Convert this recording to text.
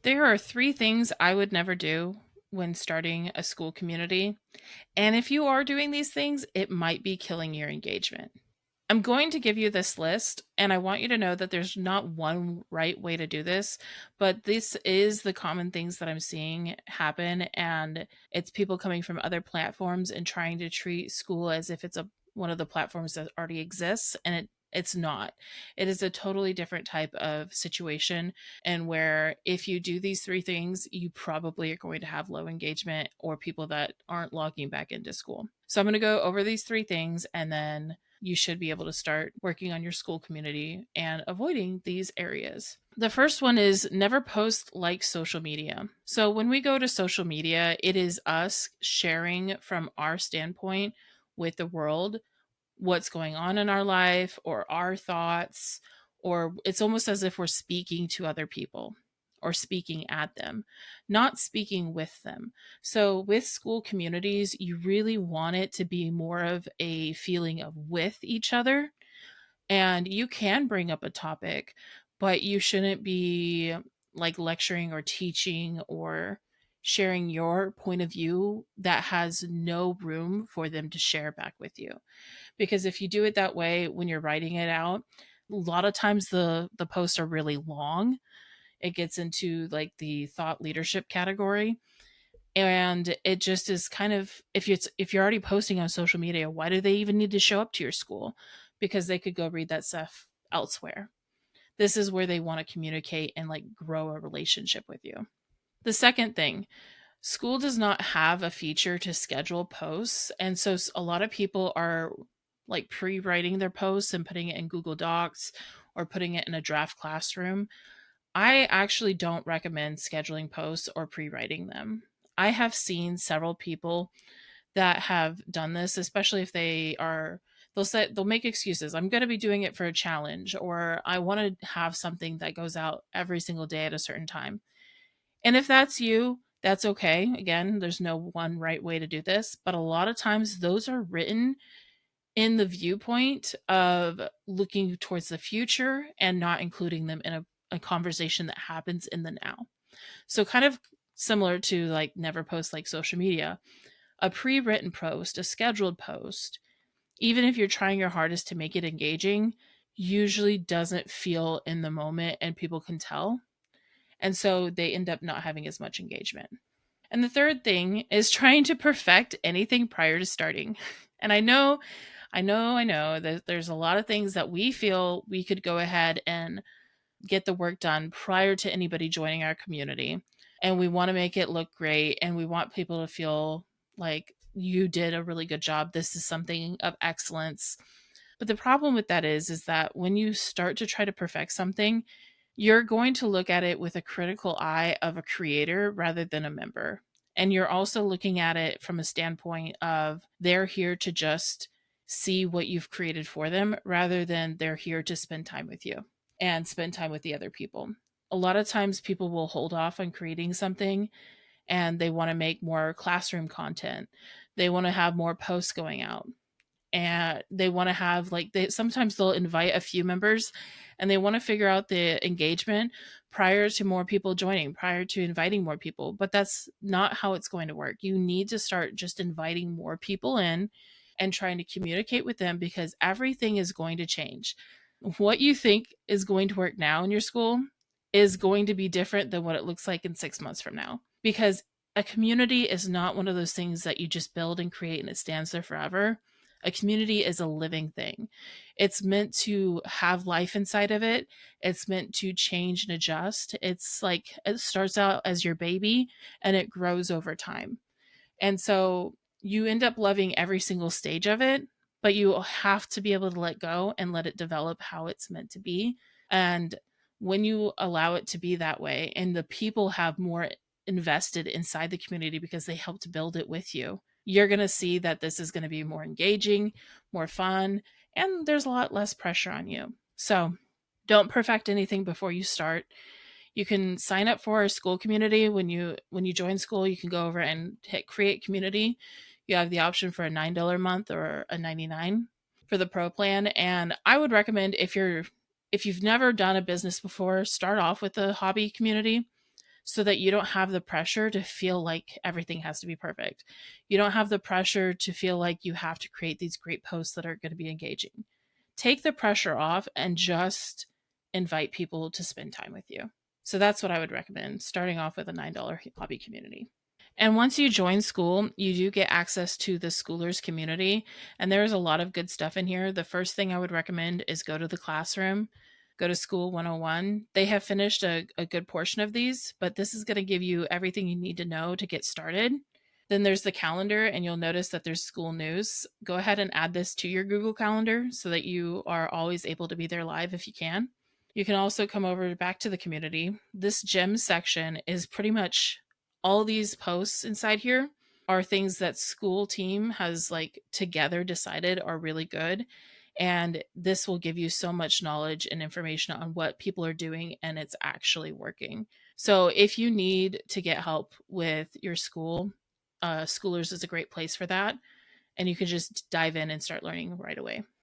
There are three things I would never do when starting a Skool community. And if you are doing these things, it might be killing your engagement. I'm going to give you this list, and I want you to know that there's not one right way to do this, but this is the common things that I'm seeing happen. And it's people coming from other platforms and trying to treat Skool as if it's one of the platforms that already exists, and it's not. It is a totally different type of situation, and where if you do these three things, you probably are going to have low engagement or people that aren't logging back into Skool. So I'm going to go over these three things, and then you should be able to start working on your Skool community and avoiding these areas. The first one is never post like social media. So when we go to social media, it is us sharing from our standpoint with the world what's going on in our life or our thoughts, or it's almost as if we're speaking to other people or speaking at them, not speaking with them. So, with Skool communities, you really want it to be more of a feeling of with each other. And you can bring up a topic, but you shouldn't be like lecturing or teaching or sharing your point of view that has no room for them to share back with you. Because if you do it that way when you're writing it out, a lot of times the posts are really long. It gets into like the thought leadership category, and it just is kind of, if you're already posting on social media, why do they even need to show up to your school? Because they could go read that stuff elsewhere. This is where they want to communicate and like grow a relationship with you. The second thing, Skool does not have a feature to schedule posts. And so a lot of people are like pre writing their posts and putting it in Google Docs or putting it in a draft classroom. I actually don't recommend scheduling posts or pre writing them. I have seen several people that have done this, especially if they'll make excuses. I'm going to be doing it for a challenge, or I want to have something that goes out every single day at a certain time. And if that's you, that's okay. Again, there's no one right way to do this, but a lot of times those are written in the viewpoint of looking towards the future and not including them in a conversation that happens in the now. So, kind of similar to like never post like social media, a pre written post, a scheduled post, even if you're trying your hardest to make it engaging, usually doesn't feel in the moment and people can tell. And so they end up not having as much engagement. And the third thing is trying to perfect anything prior to starting. And I know that there's a lot of things that we feel we could go ahead and get the work done prior to anybody joining our community. And we want to make it look great, and we want people to feel like you did a really good job. This is something of excellence. But the problem with that is that when you start to try to perfect something, you're going to look at it with a critical eye of a creator rather than a member. And you're also looking at it from a standpoint of they're here to just see what you've created for them rather than they're here to spend time with you and spend time with the other people. A lot of times people will hold off on creating something and they want to make more classroom content. They want to have more posts going out, and they want to have like they sometimes they'll invite a few members, and they want to figure out the engagement prior to more people joining, prior to inviting more people. But that's not how it's going to work. You need to start just inviting more people in and trying to communicate with them, because everything is going to change. What you think is going to work now in your school is going to be different than what it looks like in 6 months from now, because a community is not one of those things that you just build and create and it stands there forever. A community is a living thing. It's meant to have life inside of it. It's meant to change and adjust. It's like it starts out as your baby and it grows over time. And so you end up loving every single stage of it, but you have to be able to let go and let it develop how it's meant to be. And when you allow it to be that way, and the people have more invested inside the community because they helped build it with you, you're going to see that this is going to be more engaging, more fun, and there's a lot less pressure on you. So don't perfect anything before you start. You can sign up for our Skool community. When you join Skool, you can go over and hit create community. You have the option for a $9 a month or a 99 for the pro plan. And I would recommend, if you've never done a business before, start off with a hobby community. so that you don't have the pressure to feel like everything has to be perfect. You don't have the pressure to feel like you have to create these great posts that are going to be engaging. Take the pressure off and just invite people to spend time with you. So that's what I would recommend, starting off with a $9 hobby community. And once you join Skool, you do get access to the Skoolers community, and there's a lot of good stuff in here. The first thing I would recommend is go to the classroom, go to Skool 101. They have finished a good portion of these, but this is going to give you everything you need to know to get started. Then there's the calendar, and you'll notice that there's school news. Go ahead and add this to your Google Calendar so that you are always able to be there live if you can. You can also come over back to the community. This gem section is pretty much all these posts inside here are things that Skool team has like together decided are really good. And this will give you so much knowledge and information on what people are doing and it's actually working. So if you need to get help with your school, Skoolers is a great place for that. And you can just dive in and start learning right away.